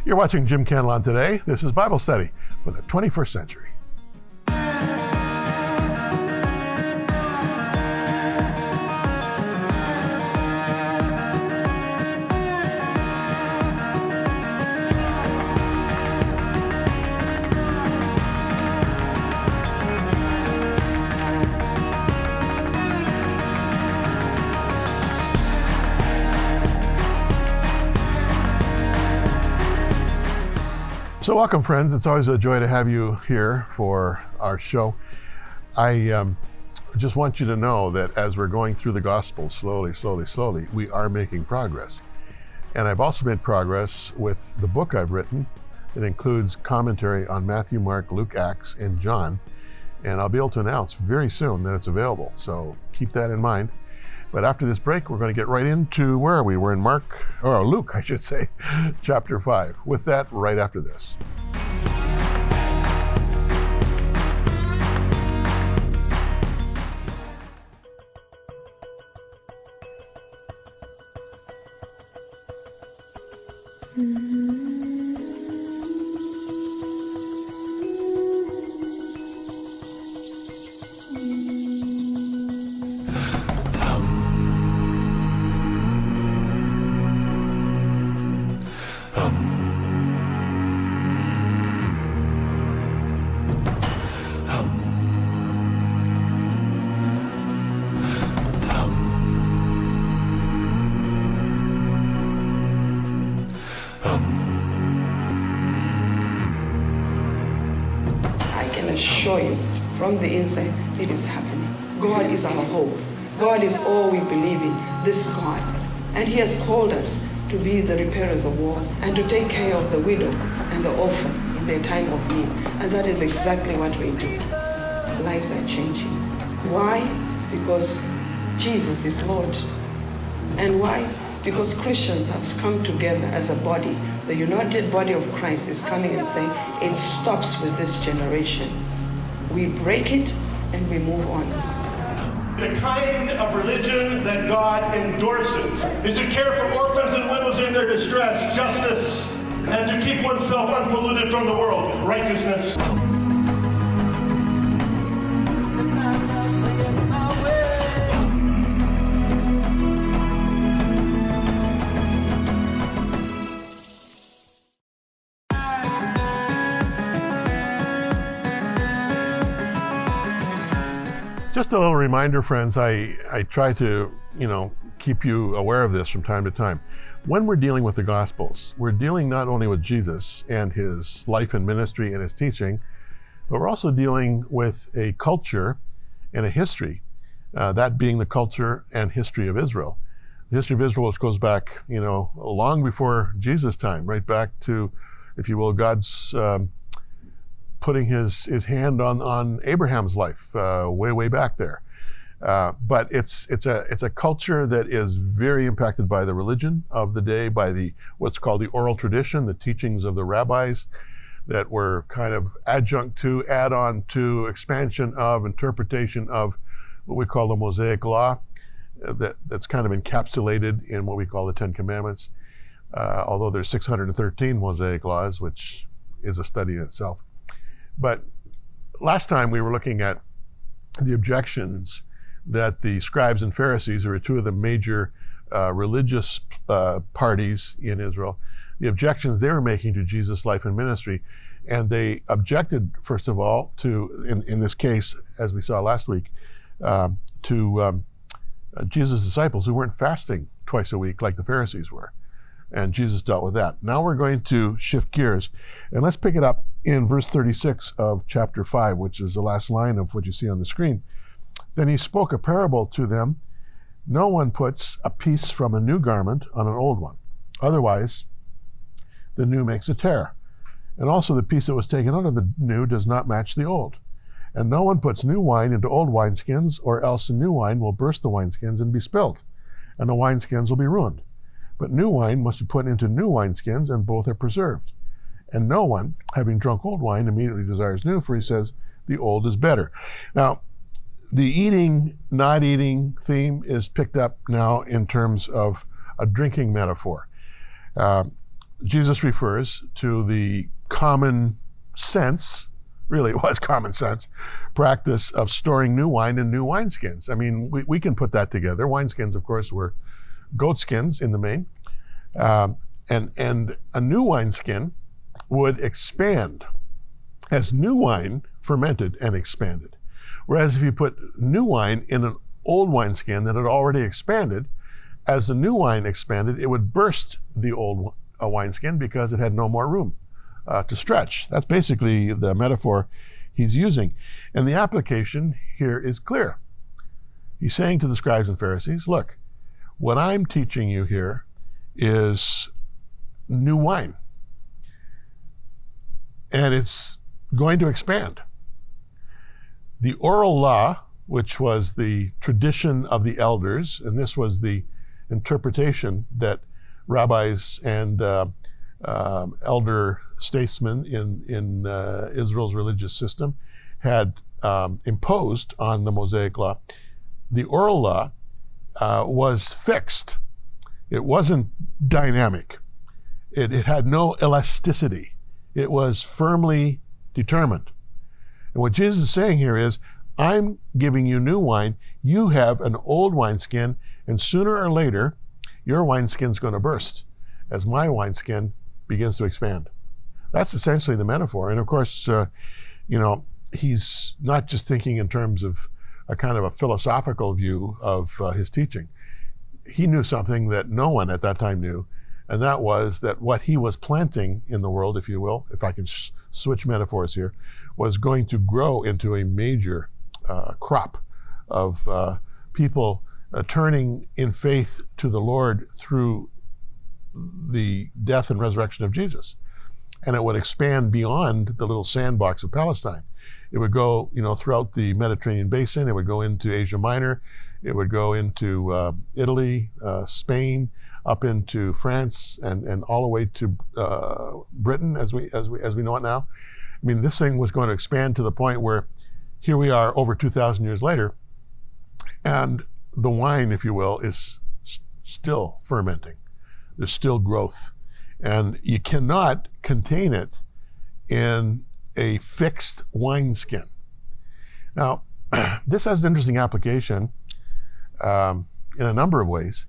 You're watching Jim Cantelon today. This is Bible Study for the 21st Century. So welcome, friends. It's always a joy to have you here for our show. I just want you to know that as we're going through the gospel slowly, we are making progress. And I've also made progress with the book I've written. It includes commentary on Matthew, Mark, Luke, Acts, and John. And I'll be able to announce very soon that it's available. So keep that in mind. But after this break, we're going to get right into, where are we? We're in Luke, I should say, chapter 5. With that, right after this. Assure you from the inside it is happening. God is our hope. God is all we believe in, this God. And He has called us to be the repairers of wars and to take care of the widow and the orphan in their time of need. And that is exactly what we do. Lives are changing. Why? Because Jesus is Lord. And why? Because Christians have come together as a body. The united body of Christ is coming and saying, it stops with this generation. We break it and we move on. The kind of religion that God endorses is to care for orphans and widows in their distress, justice, and to keep oneself unpolluted from the world, righteousness. Just a little reminder, friends, I try to, keep you aware of this from time to time. When we're dealing with the Gospels, we're dealing not only with Jesus and His life and ministry and His teaching, but we're also dealing with a culture and a history, that being the culture and history of Israel. The history of Israel, which goes back, long before Jesus' time, right back to, if you will, God's putting his hand on Abraham's life way back there. But it's a culture that is very impacted by the religion of the day, by what's called the oral tradition, the teachings of the rabbis that were kind of adjunct to, add-on to, expansion of, interpretation of what we call the Mosaic Law, that's kind of encapsulated in what we call the Ten Commandments, although there's 613 Mosaic laws, which is a study in itself. But last time we were looking at the objections that the scribes and Pharisees, who are two of the major religious parties in Israel, the objections they were making to Jesus' life and ministry. And they objected, first of all, to, in this case, as we saw last week, to Jesus' disciples who weren't fasting twice a week like the Pharisees were. And Jesus dealt with that. Now we're going to shift gears, and let's pick it up in verse 36 of chapter 5, which is the last line of what you see on the screen. Then He spoke a parable to them. No one puts a piece from a new garment on an old one. Otherwise, the new makes a tear. And also the piece that was taken out of the new does not match the old. And no one puts new wine into old wineskins, or else the new wine will burst the wineskins and be spilled, and the wineskins will be ruined. But new wine must be put into new wineskins, and both are preserved. And no one, having drunk old wine, immediately desires new, for he says, the old is better. Now, the eating, not eating theme is picked up now in terms of a drinking metaphor. Jesus refers to the common sense, really it was common sense, practice of storing new wine in new wineskins. I mean, we can put that together. Wineskins, of course, were goat skins in the main. And a new wineskin would expand as new wine fermented and expanded. Whereas if you put new wine in an old wineskin that had already expanded, as the new wine expanded, it would burst the old wineskin because it had no more room to stretch. That's basically the metaphor he's using. And the application here is clear. He's saying to the scribes and Pharisees, look, what I'm teaching you here is new wine. And it's going to expand. The oral law, which was the tradition of the elders, and this was the interpretation that rabbis and elder statesmen in Israel's religious system had imposed on the Mosaic law. The oral law was fixed. It wasn't dynamic. It had no elasticity. It was firmly determined. And what Jesus is saying here is, I'm giving you new wine. You have an old wineskin, and sooner or later, your wineskin's going to burst as my wineskin begins to expand. That's essentially the metaphor. And of course, he's not just thinking in terms of a kind of a philosophical view of his teaching. He knew something that no one at that time knew, and that was that what he was planting in the world, if you will, if I can switch metaphors here, was going to grow into a major crop of people turning in faith to the Lord through the death and resurrection of Jesus. And it would expand beyond the little sandbox of Palestine. It would go, throughout the Mediterranean basin. It would go into Asia Minor. It would go into Italy, Spain, up into France, and all the way to Britain as we know it now. I mean, this thing was going to expand to the point where here we are over 2,000 years later, and the wine, if you will, is still fermenting. There's still growth. And you cannot contain it in a fixed wineskin. Now, this has an interesting application in a number of ways,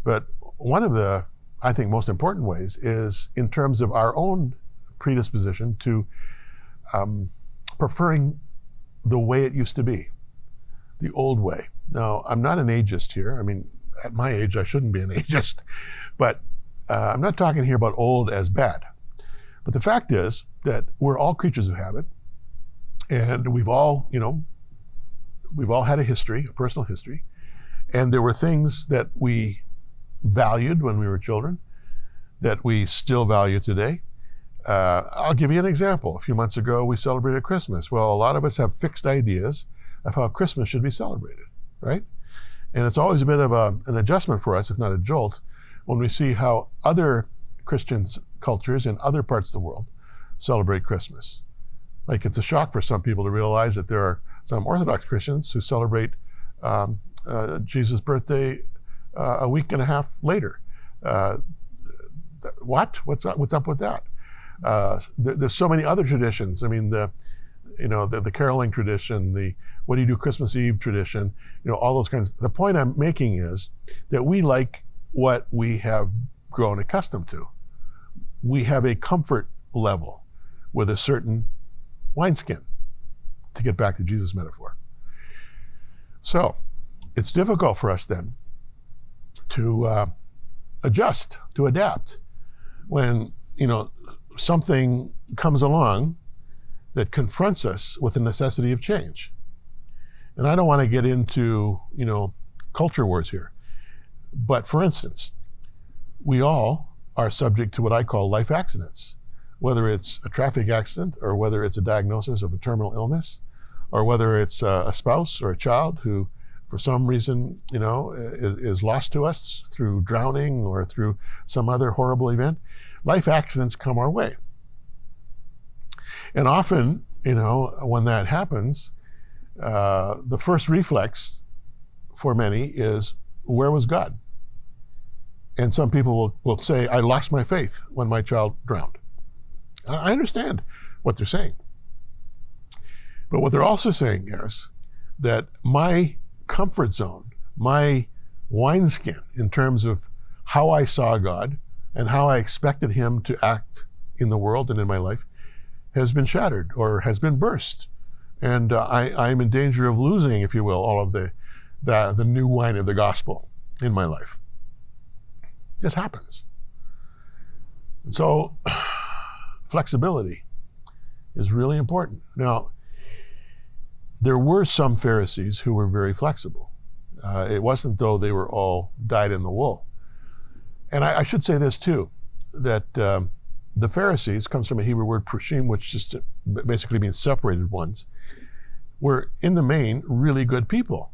but one of the, I think, most important ways is in terms of our own predisposition to preferring the way it used to be, the old way. Now, I'm not an ageist here. I mean, at my age, I shouldn't be an ageist, but I'm not talking here about old as bad. But the fact is that we're all creatures of habit, and we've all had a history, a personal history, and there were things that we valued when we were children that we still value today. I'll give you an example. A few months ago, we celebrated Christmas. Well, a lot of us have fixed ideas of how Christmas should be celebrated, right? And it's always a bit of an adjustment for us, if not a jolt, when we see how other Christian cultures in other parts of the world celebrate Christmas. Like, it's a shock for some people to realize that there are some Orthodox Christians who celebrate Jesus' birthday a week and a half later. What? What's up with that? There's so many other traditions. I mean, the caroling tradition, the what do you do Christmas Eve tradition, all those kinds. The point I'm making is that we like what we have grown accustomed to. We have a comfort level with a certain wineskin, to get back to Jesus' metaphor. So it's difficult for us then to adjust, to adapt when something comes along that confronts us with the necessity of change. And I don't want to get into culture wars here, but for instance, we all are subject to what I call life accidents, whether it's a traffic accident or whether it's a diagnosis of a terminal illness, or whether it's a spouse or a child who for some reason is lost to us through drowning or through some other horrible event. Life accidents come our way. And often, when that happens, the first reflex for many is, where was God? And some people will say, I lost my faith when my child drowned. I understand what they're saying. But what they're also saying is that my comfort zone, my wineskin in terms of how I saw God and how I expected him to act in the world and in my life has been shattered or has been burst. And I'm in danger of losing, if you will, all of the new wine of the gospel in my life. This happens. And so flexibility is really important. Now, there were some Pharisees who were very flexible. It wasn't though they were all dyed in the wool. And I should say this too, that the Pharisees comes from a Hebrew word prushim, which just basically means separated ones, were in the main really good people.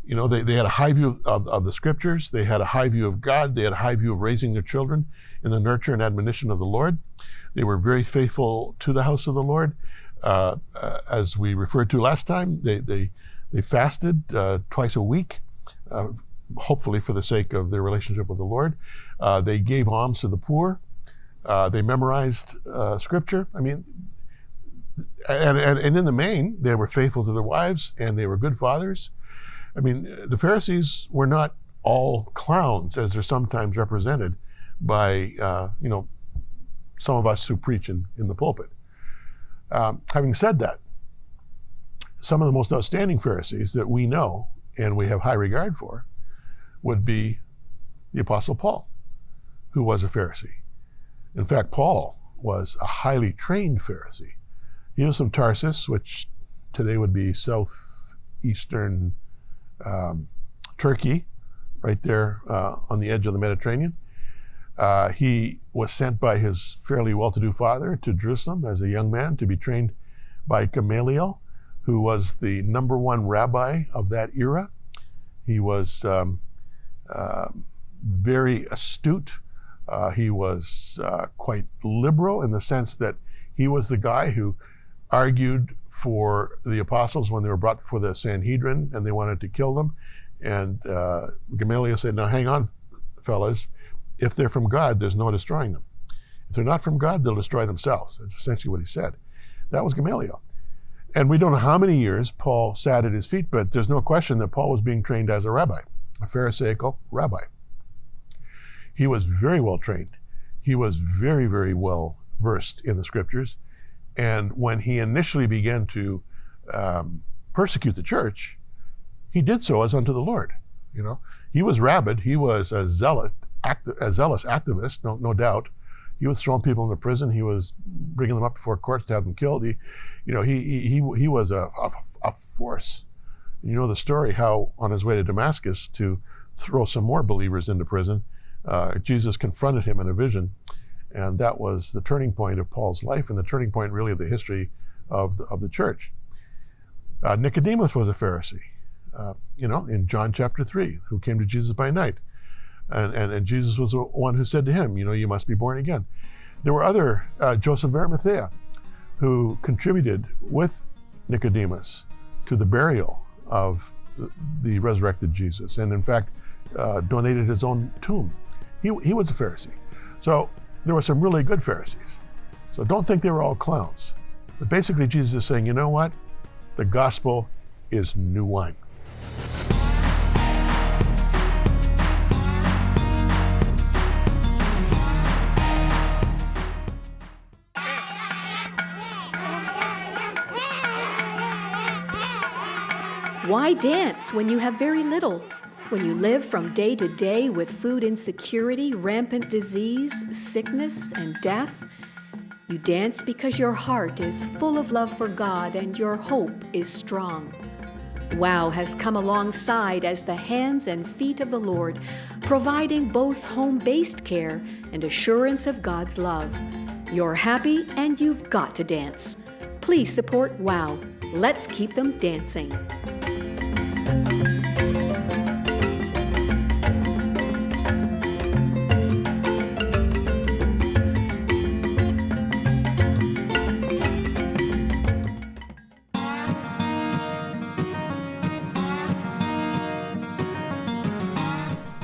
You know, they had a high view of the scriptures. They had a high view of God. They had a high view of raising their children in the nurture and admonition of the Lord. They were very faithful to the house of the Lord. As we referred to last time, they fasted twice a week, hopefully for the sake of their relationship with the Lord. They gave alms to the poor. They memorized scripture. I mean, and in the main, they were faithful to their wives and they were good fathers. I mean, the Pharisees were not all clowns, as they're sometimes represented by, some of us who preach in the pulpit. Having said that, some of the most outstanding Pharisees that we know and we have high regard for would be the Apostle Paul, who was a Pharisee. In fact, Paul was a highly trained Pharisee. He was from Tarsus, which today would be southeastern Turkey, right there on the edge of the Mediterranean. He was sent by his fairly well-to-do father to Jerusalem as a young man to be trained by Gamaliel, who was the number one rabbi of that era. He was very astute. He was quite liberal in the sense that he was the guy who argued for the apostles when they were brought before the Sanhedrin and they wanted to kill them. And Gamaliel said, now hang on, fellas. If they're from God, there's no destroying them. If they're not from God, they'll destroy themselves. That's essentially what he said. That was Gamaliel. And we don't know how many years Paul sat at his feet, but there's no question that Paul was being trained as a rabbi, a Pharisaical rabbi. He was very well trained. He was very, very well versed in the scriptures. And when he initially began to persecute the church, he did so as unto the Lord. You know, he was rabid. He was a zealous activist, no doubt. He was throwing people into prison. He was bringing them up before courts to have them killed. He was a force. You know the story how on his way to Damascus to throw some more believers into prison, Jesus confronted him in a vision, and that was the turning point of Paul's life and the turning point really of the history of the church. Nicodemus was a Pharisee, in John chapter 3, who came to Jesus by night. And Jesus was the one who said to him, you must be born again. There were other, Joseph of Arimathea, who contributed with Nicodemus to the burial of the resurrected Jesus, and in fact, donated his own tomb. He was a Pharisee. So there were some really good Pharisees. So don't think they were all clowns. But basically, Jesus is saying, you know what? The gospel is new wine. Why dance when you have very little? When you live from day to day with food insecurity, rampant disease, sickness, and death? You dance because your heart is full of love for God and your hope is strong. WOW has come alongside as the hands and feet of the Lord, providing both home-based care and assurance of God's love. You're happy and you've got to dance. Please support WOW. Let's keep them dancing.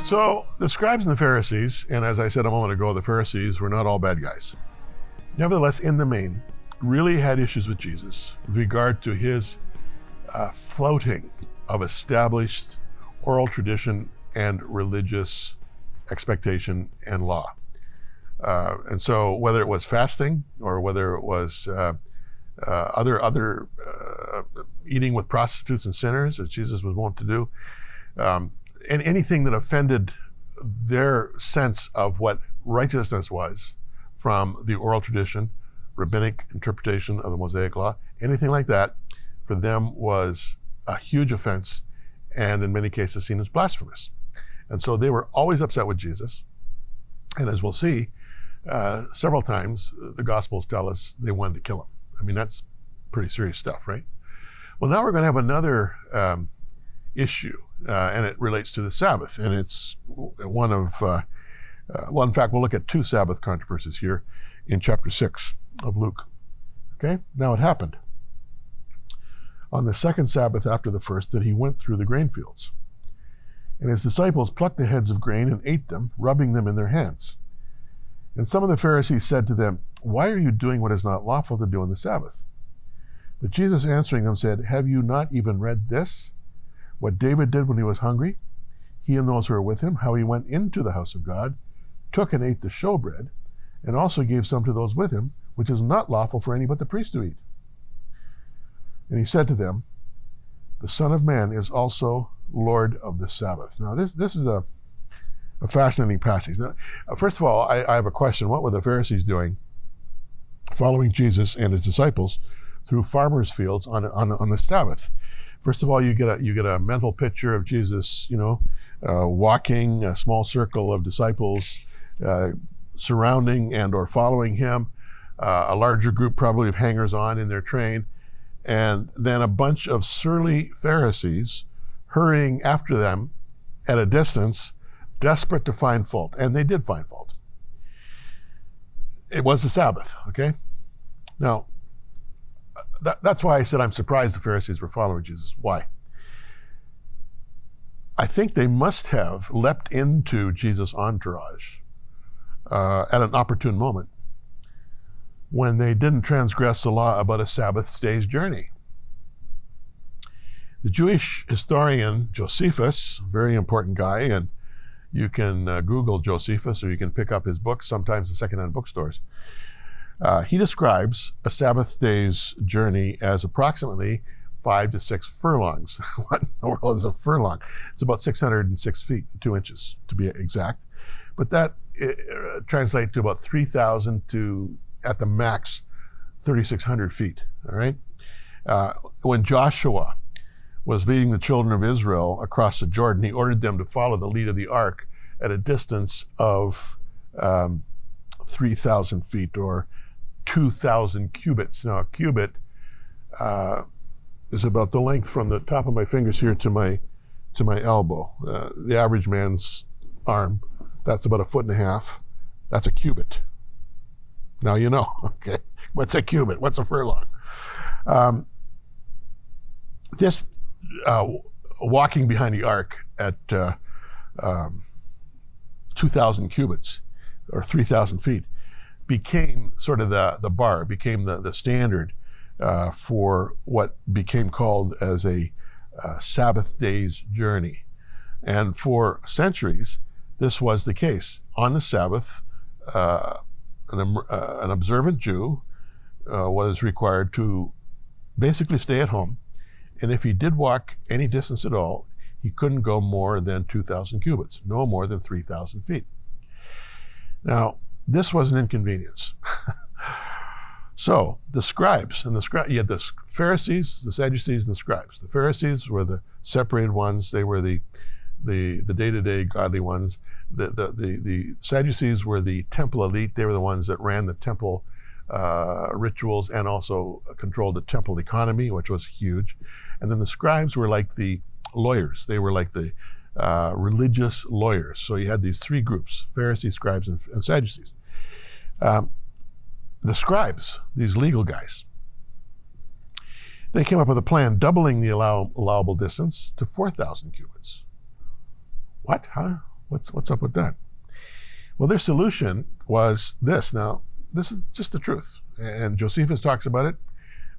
So the scribes and the Pharisees, and as I said a moment ago, the Pharisees were not all bad guys. Nevertheless, in the main, really had issues with Jesus with regard to his flouting of established oral tradition and religious expectation and law. And so whether it was fasting or whether it was other eating with prostitutes and sinners, as Jesus was wont to do, and anything that offended their sense of what righteousness was from the oral tradition, rabbinic interpretation of the Mosaic law, anything like that, for them was a huge offense and in many cases seen as blasphemous. And so they were always upset with Jesus. And as we'll see, several times the Gospels tell us they wanted to kill him. I mean, that's pretty serious stuff, right? Well, now we're going to have another issue, and it relates to the Sabbath. And it's one of, well, in fact, we'll look at two Sabbath controversies here in chapter 6 of Luke. Okay, now it happened on the second Sabbath after the first that he went through the grain fields. And his disciples plucked the heads of grain and ate them, rubbing them in their hands. And some of the Pharisees said to them, "Why are you doing what is not lawful to do on the Sabbath?" But Jesus answering them said, "Have you not even read this? What David did when he was hungry, he and those who were with him, how he went into the house of God, took and ate the showbread, and also gave some to those with him, which is not lawful for any but the priest to eat. And he said to them, the Son of Man is also Lord of the Sabbath." Now this is a fascinating passage. Now, first of all, I have a question. What were the Pharisees doing following Jesus and his disciples through farmers' fields on the Sabbath? First of all, you get a mental picture of Jesus, walking a small circle of disciples surrounding and or following him, a larger group probably of hangers-on in their train, and then a bunch of surly Pharisees hurrying after them at a distance, desperate to find fault. And they did find fault. It was the Sabbath, okay? Now, that's why I said I'm surprised the Pharisees were following Jesus. Why? I think they must have leapt into Jesus' entourage at an opportune moment when they didn't transgress the law about a Sabbath day's journey. The Jewish historian Josephus, very important guy, and you can Google Josephus or you can pick up his books, sometimes in secondhand bookstores. He describes a Sabbath day's journey as approximately 5 to 6 furlongs. What in the world is a furlong? It's about 606 feet, 2 inches to be exact. But that translates to about 3,000 to, at the max, 3,600 feet, all right? When Joshua was leading the children of Israel across the Jordan, he ordered them to follow the lead of the ark at a distance of 3,000 feet or 2,000 cubits. Now, a cubit is about the length from the top of my fingers here to my elbow. The average man's arm, that's about 1.5 feet. That's a cubit. Now you know, okay? What's a cubit? What's a furlong? This walking behind the ark at 2,000 cubits or 3,000 feet became sort of the bar, became the standard for what became called as a Sabbath day's journey. And for centuries, this was the case. On the Sabbath, an observant Jew was required to basically stay at home. And if he did walk any distance at all, he couldn't go more than 2,000 cubits, no more than 3,000 feet. Now, this was an inconvenience. So the scribes, you had the Pharisees, the Sadducees, and the scribes. The Pharisees were the separated ones. They were the day-to-day godly ones. The Sadducees were the temple elite. They were the ones that ran the temple rituals and also controlled the temple economy, which was huge. And then the scribes were like the lawyers. They were like the religious lawyers. So you had these three groups: Pharisees, scribes, and Sadducees. The scribes, these legal guys, they came up with a plan doubling the allowable distance to 4,000 cubits. What, huh? What's up with that? Well, their solution was this. Now, this is just the truth. And Josephus talks about it.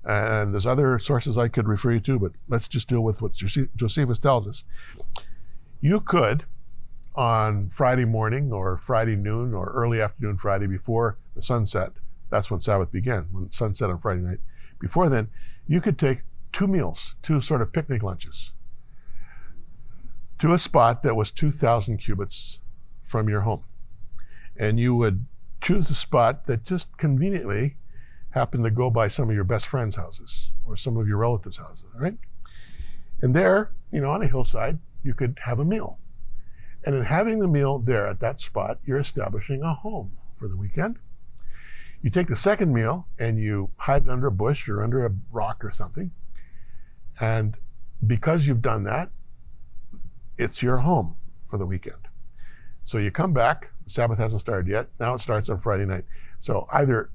And there's other sources I could refer you to, but let's just deal with what Josephus tells us. You could, on Friday morning or Friday noon or early afternoon Friday before the sunset, that's when Sabbath began, when sunset on Friday night. Before then, you could take 2 meals, 2 sort of picnic lunches, to a spot that was 2,000 cubits from your home. And you would choose a spot that just conveniently happened to go by some of your best friends' houses or some of your relatives' houses, right? And there, on a hillside, you could have a meal. And in having the meal there at that spot, you're establishing a home for the weekend. You take the second meal and you hide it under a bush or under a rock or something. And because you've done that, it's your home for the weekend. So you come back, the Sabbath hasn't started yet. Now it starts on Friday night. So either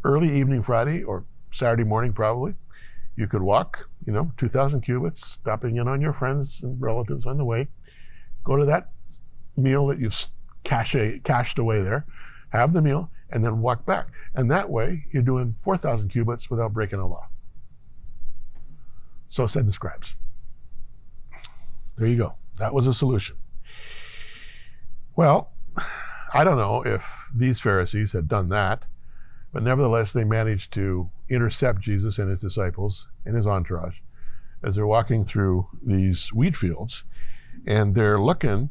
early evening Friday or Saturday morning probably, you could walk, 2,000 cubits, stopping in on your friends and relatives on the way, go to that meal that you've cached away there, have the meal, and then walk back. And that way, you're doing 4,000 cubits without breaking a law. So said the scribes. There you go. That was a solution. Well, I don't know if these Pharisees had done that, but nevertheless, they managed to intercept Jesus and his disciples and his entourage as they're walking through these wheat fields, and they're looking,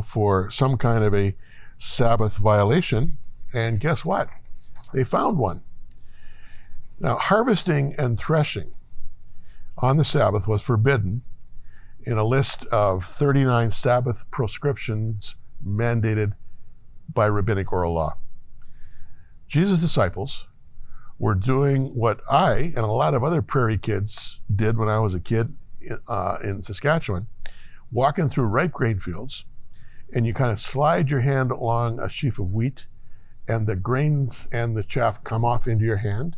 for some kind of a Sabbath violation. And guess what? They found one. Now, harvesting and threshing on the Sabbath was forbidden in a list of 39 Sabbath proscriptions mandated by rabbinic oral law. Jesus' disciples were doing what I and a lot of other prairie kids did when I was a kid in Saskatchewan, walking through ripe grain fields, and you kind of slide your hand along a sheaf of wheat, and the grains and the chaff come off into your hand.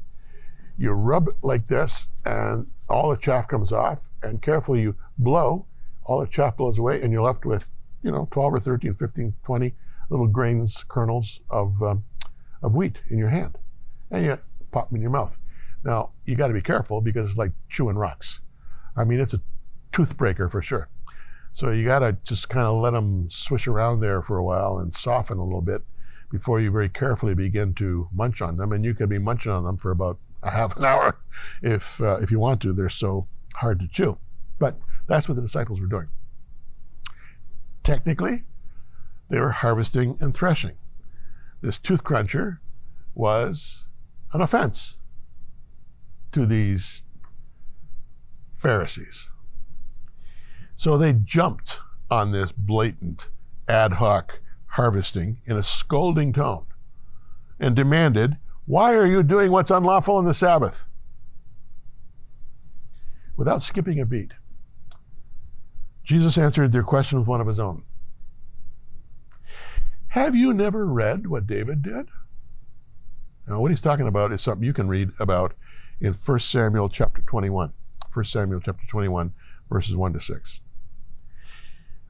You rub it like this, and all the chaff comes off, and carefully you blow, all the chaff blows away, and you're left with, 12 or 13, 15, 20 little grains, kernels of wheat in your hand. And you pop them in your mouth. Now, you got to be careful because it's like chewing rocks. I mean, it's a tooth breaker for sure. So you got to just kind of let them swish around there for a while and soften a little bit before you very carefully begin to munch on them. And you could be munching on them for about a half an hour if you want to. They're so hard to chew. But that's what the disciples were doing. Technically, they were harvesting and threshing. This tooth cruncher was an offense to these Pharisees. So they jumped on this blatant ad hoc harvesting in a scolding tone and demanded, "Why are you doing what's unlawful on the Sabbath?" Without skipping a beat, Jesus answered their question with one of his own. Have you never read what David did? Now, what he's talking about is something you can read about in 1 Samuel chapter 21. 1 Samuel chapter 21, verses 1 to 6.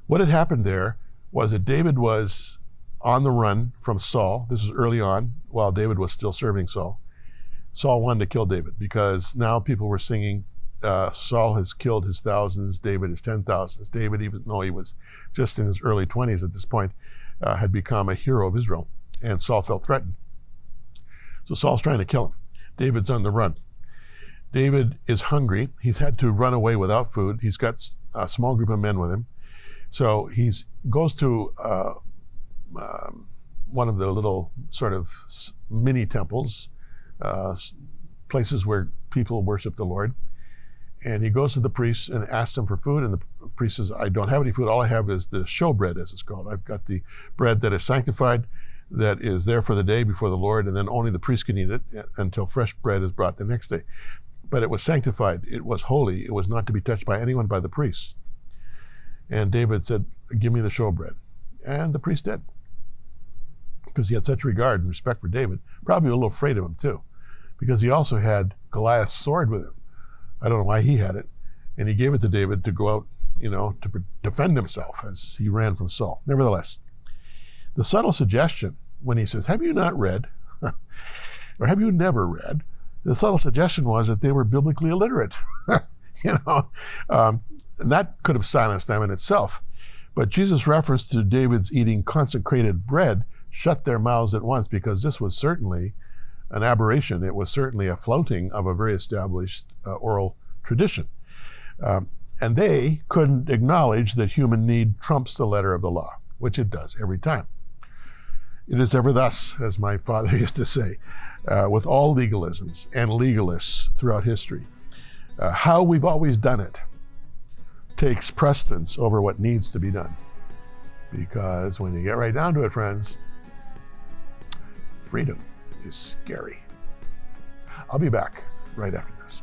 What had happened there was that David was on the run from Saul. This was early on, while David was still serving Saul. Saul wanted to kill David because now people were singing, Saul has killed his thousands, David his 10,000s. David, even though he was just in his early 20s at this point, had become a hero of Israel, and Saul felt threatened. So Saul's trying to kill him. David's on the run. David is hungry. He's had to run away without food. He's got a small group of men with him. So he goes to one of the little sort of mini temples, places where people worship the Lord. And he goes to the priest and asks him for food. And the priest says, I don't have any food. All I have is the showbread, as it's called. I've got the bread that is sanctified, that is there for the day before the Lord, and then only the priest can eat it until fresh bread is brought the next day. But it was sanctified. It was holy. It was not to be touched by anyone by the priest. And David said, give me the showbread. And the priest did. Because he had such regard and respect for David, probably a little afraid of him too, because he also had Goliath's sword with him. I don't know why he had it. And he gave it to David to go out to defend himself as he ran from Saul. Nevertheless, the subtle suggestion when he says, have you not read, or have you never read, the subtle suggestion was that they were biblically illiterate. And that could have silenced them in itself. But Jesus' reference to David's eating consecrated bread shut their mouths at once, because this was certainly an aberration. It was certainly a flouting of a very established oral tradition. And they couldn't acknowledge that human need trumps the letter of the law, which it does every time. It is ever thus, as my father used to say, with all legalisms and legalists throughout history. How we've always done it takes precedence over what needs to be done. Because when you get right down to it, friends, freedom is scary. I'll be back right after this.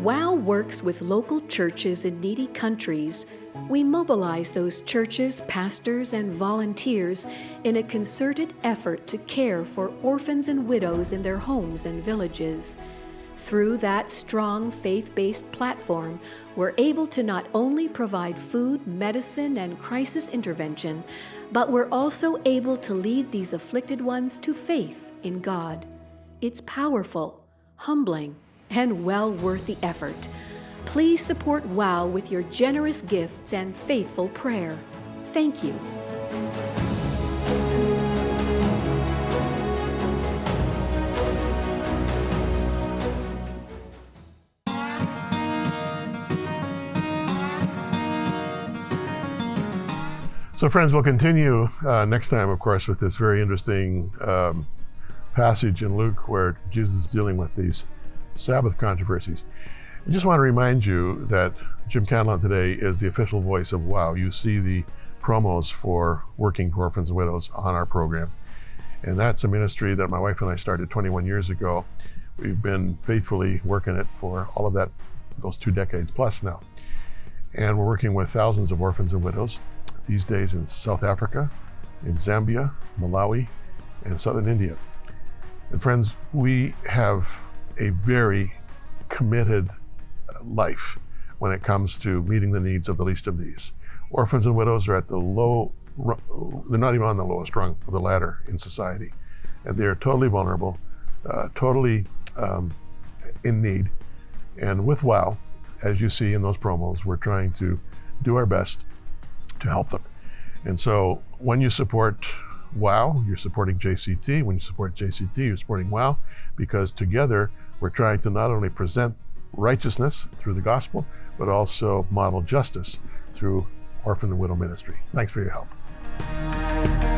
WOW works with local churches in needy countries. We mobilize those churches, pastors, and volunteers in a concerted effort to care for orphans and widows in their homes and villages. Through that strong faith-based platform, we're able to not only provide food, medicine, and crisis intervention, but we're also able to lead these afflicted ones to faith in God. It's powerful, humbling, and well worth the effort. Please support WOW with your generous gifts and faithful prayer. Thank you. So friends, we'll continue next time, of course, with this very interesting passage in Luke where Jesus is dealing with these Sabbath controversies. I just want to remind you that Jim Cantelon today is the official voice of WOW. You see the promos for working for orphans and widows on our program. And that's a ministry that my wife and I started 21 years ago. We've been faithfully working it for all of those 2 decades plus now. And we're working with thousands of orphans and widows these days in South Africa, in Zambia, Malawi, and southern India. And friends, we have a very committed life when it comes to meeting the needs of the least of these. Orphans and widows are at the they're not even on the lowest rung of the ladder in society. And they're totally vulnerable, totally in need. And with WOW, as you see in those promos, we're trying to do our best to help them. And so when you support WOW, you're supporting JCT. When you support JCT, you're supporting WOW, because together we're trying to not only present righteousness through the gospel, but also model justice through orphan and widow ministry. Thanks for your help.